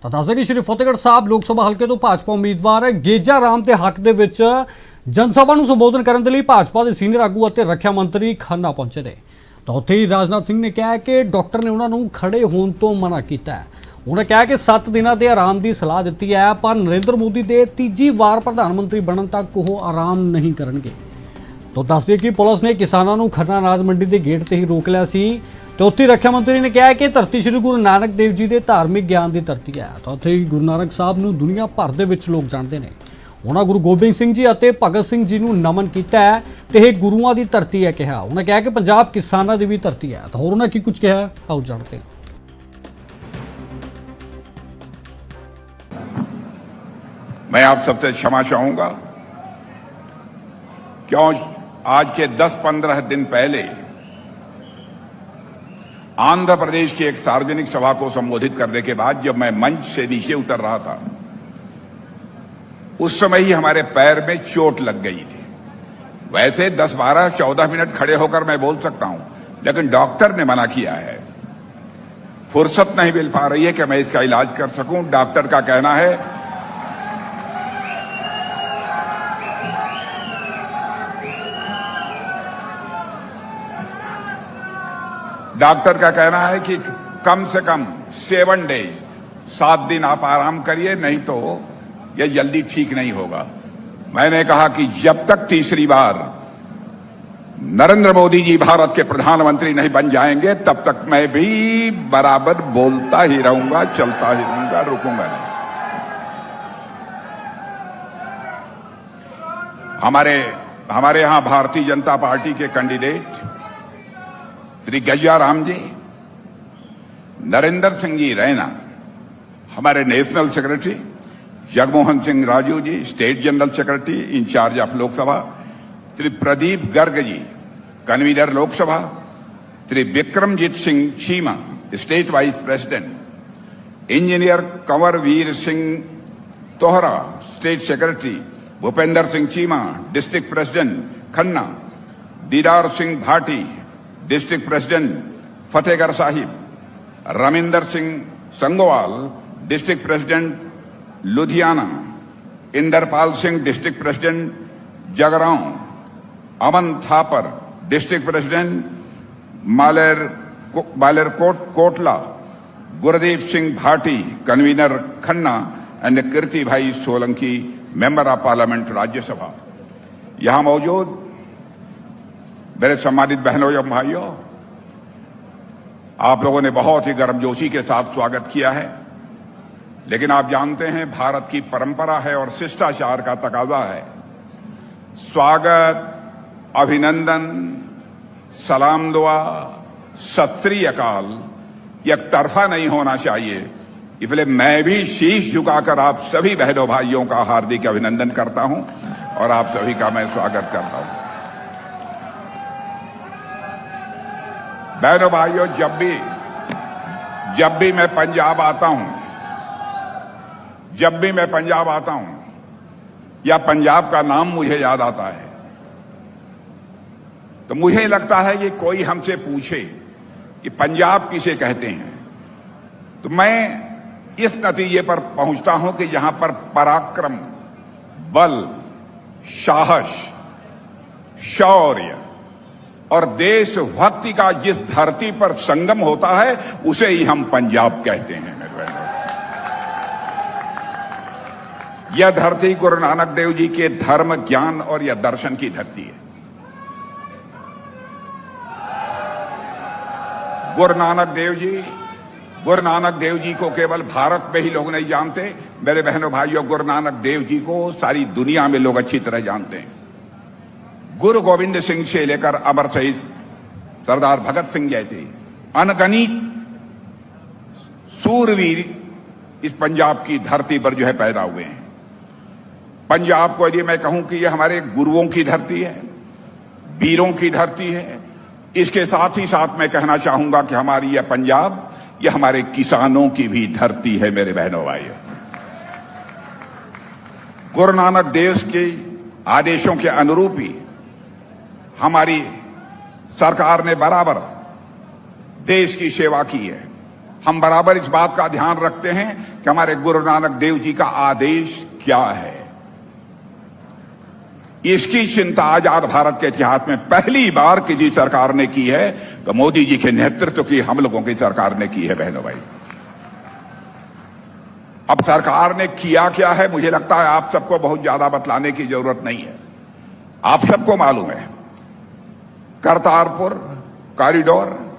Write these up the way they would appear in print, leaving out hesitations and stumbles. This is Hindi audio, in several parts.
ਤਾਂ ਦੱਸਦੇ ਕਿ ਸ਼੍ਰੀ ਫਤਿਹਗੜ੍ਹ ਸਾਹਿਬ ਲੋਕ ਸਭਾ ਹਲਕੇ ਤੋਂ ਭਾਜਪਾ ਉਮੀਦਵਾਰ ਗੇਜਾ ਰਾਮ ਦੇ ਹੱਕ ਦੇ ਵਿੱਚ ਜਨ ਸਭਾ ਨੂੰ ਸੰਬੋਧਨ ਕਰਨ ਦੇ ਲਈ ਭਾਜਪਾ ਦੇ ਸੀਨੀਅਰ ਆਗੂ ਅਤੇ ਰੱਖਿਆ ਮੰਤਰੀ ਖੰਨਾ ਪਹੁੰਚੇ ਨੇ। ਤਾਂ ਉੱਥੇ ਹੀ ਰਾਜਨਾਥ ਸਿੰਘ ਨੇ ਕਿਹਾ ਕਿ ਡਾਕਟਰ ਨੇ ਉਹਨਾਂ ਨੂੰ ਖੜੇ ਹੋਣ ਤੋਂ ਮਨਾ ਕੀਤਾ ਹੈ। उन्होंने कहा कि 7 दिनों के आराम की सलाह दी है, पर नरेंद्र मोदी के तीजी बार प्रधानमंत्री बनने तक वो आराम नहीं करेंगे। तो दस दिए कि पुलिस ने किसानों को खन्ना अनाज मंडी के गेट से ही रोक लिया सी। तो उत्थे रक्षा मंत्री ने कहा कि धरती श्री गुरु नानक देव जी के धार्मिक ज्ञान की धरती है। तो उत्थे गुरु नानक साहब नूं दुनिया भर दे विच लोग जानते हैं। उन्होंने गुरु गोबिंद सिंह जी और भगत सिंह जी नूं नमन किया है तो यह गुरुआं की धरती है कहा। उन्होंने कहा कि पंजाब किसानों की भी धरती है। तो होर उन्होंने की कुछ कहा आओ जानते हैं। मैं आप सबसे क्षमा चाहूंगा, क्यों आज के 10-15 दिन पहले आंध्र प्रदेश की एक सार्वजनिक सभा को संबोधित करने के बाद जब मैं मंच से नीचे उतर रहा था, उस समय ही हमारे पैर में चोट लग गई थी। वैसे 10, 12, 14 मिनट खड़े होकर मैं बोल सकता हूं, लेकिन डॉक्टर ने मना किया है। फुर्सत नहीं मिल पा रही है कि मैं इसका इलाज कर सकूं। डॉक्टर का कहना है डॉक्टर का कहना है कि कम से कम 7 डेज 7 दिन आप आराम करिए, नहीं तो यह जल्दी ठीक नहीं होगा। मैंने कहा कि जब तक तीसरी बार नरेंद्र मोदी जी भारत के प्रधानमंत्री नहीं बन जाएंगे, तब तक मैं भी बराबर बोलता ही रहूंगा, चलता ही रहूंगा, रुकूंगा नहीं। हमारे यहां भारतीय जनता पार्टी के कैंडिडेट श्री गैया राम जी, नरेंद्र सिंह जी रैना हमारे national secretary, Jagmohan Singh Raju ji state general secretary in charge of Lok Sabha, Shri Pradeep Garg ji convener Lok Sabha, Shri Vikramjit Singh Cheema state wise president, engineer कंवरवीर Singh तोहरा state secretary, Bhupendra Singh Cheema district president Khanna, दीदार Singh Bhati district president Fatehgarh Sahib, Raminder Singh Sangowal district president Ludhiana, Inderpal Singh district president Jagraon, Aman Thapar district president Kotla, Gurdeep Singh Bhati convener Khanna and कीर्ति भाई Solanki member of parliament Rajya Sabha. यहां मौजूद मेरे सम्मानित बहनों एवं भाइयों, आप लोगों ने बहुत ही गर्मजोशी के साथ स्वागत किया है, लेकिन आप जानते हैं भारत की परंपरा है और शिष्टाचार का तकाजा है। स्वागत, अभिनंदन, सलाम दुआ, सत श्री अकाल एक तरफा नहीं होना चाहिए। इसलिए मैं भी शीश झुकाकर आप सभी बहनों भाइयों का हार्दिक अभिनंदन करता हूं और आप सभी का मैं स्वागत करता हूं। बहनों भाइयों, जब भी मैं पंजाब आता हूं या पंजाब का नाम मुझे याद आता है, तो मुझे लगता है कि कोई हमसे पूछे कि पंजाब किसे कहते हैं, तो मैं इस नतीजे पर पहुंचता हूं कि यहां पर पराक्रम, बल, साहस, शौर्य और देशभक्ति का जिस धरती पर संगम होता है, उसे ही हम पंजाब कहते हैं। मेरे बहनों, यह धरती गुरु नानक देव जी के धर्म, ज्ञान और यह दर्शन की धरती है। गुरु नानक देव जी को केवल भारत में ही लोग नहीं जानते, मेरे बहनों भाइयों, गुरु नानक देव जी को सारी दुनिया में लोग अच्छी तरह जानते हैं। गुरु गोविंद सिंह से लेकर अमर शहीद सरदार भगत सिंह जैसे अनगणित सूरवीर इस पंजाब की धरती पर जो है पैदा हुए हैं। पंजाब को यदि मैं कहूं कि यह हमारे गुरुओं की धरती है, वीरों की धरती है, इसके साथ ही साथ मैं कहना चाहूंगा कि हमारी यह पंजाब, यह हमारे किसानों की भी धरती है। मेरे बहनों भाइयों, गुरु नानक देव के आदेशों के अनुरूप ही हमारी सरकार ने बराबर देश की सेवा की है। हम बराबर इस बात का ध्यान रखते हैं कि हमारे गुरु नानक देव जी का आदेश क्या है। इसकी चिंता आजाद भारत के इतिहास में पहली बार किसी सरकार ने की है, तो मोदी जी के नेतृत्व की हम लोगों की सरकार ने की है। बहनों भाई, अब सरकार ने किया क्या है, मुझे लगता है आप सबको बहुत ज्यादा बतलाने की जरूरत नहीं है। आप सबको मालूम है, करतारपुर कॉरिडोर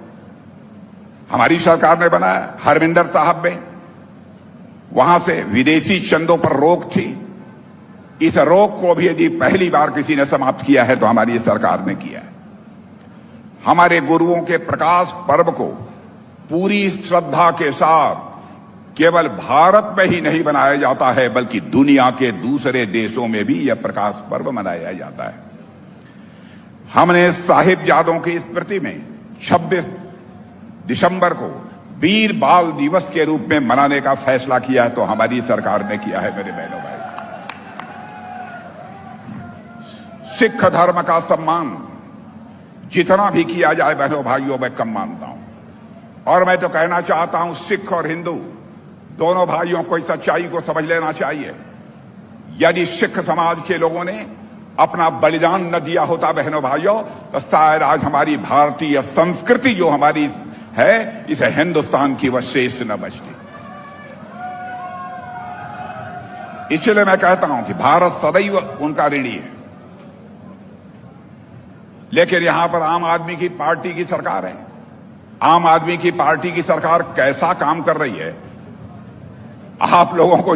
हमारी सरकार ने बनाया, हरमिंदर साहब में। वहां से विदेशी चंदों पर रोक थी। इस रोक को भी यदि पहली बार किसी ने समाप्त किया है तो हमारी सरकार ने किया है। हमारे गुरुओं के प्रकाश पर्व को पूरी श्रद्धा के साथ केवल भारत में ही नहीं मनाया जाता है, बल्कि दुनिया के दूसरे देशों में भी यह प्रकाश पर्व मनाया जाता है। हमने साहिबजादों की स्मृति में 26 दिसंबर को वीर बाल दिवस के रूप में मनाने का फैसला किया है, तो हमारी सरकार ने किया है। मेरे बहनों भाई, सिख धर्म का सम्मान जितना भी किया जाए बहनों भाइयों, मैं कम मानता हूं। और मैं तो कहना चाहता हूं, सिख और हिंदू दोनों भाइयों को इस सच्चाई को समझ लेना चाहिए। यदि सिख समाज के लोगों ने अपना बलिदान न दिया होता बहनों भाइयों, तो शायद आज हमारी भारतीय संस्कृति जो हमारी है, इस हिंदुस्तान की वह शेष न बचती। इसलिए मैं कहता हूं कि भारत सदैव उनका ऋणी है। लेकिन यहां पर आम आदमी की पार्टी की सरकार है। आम आदमी की पार्टी की सरकार कैसा काम कर रही है, आप लोगों को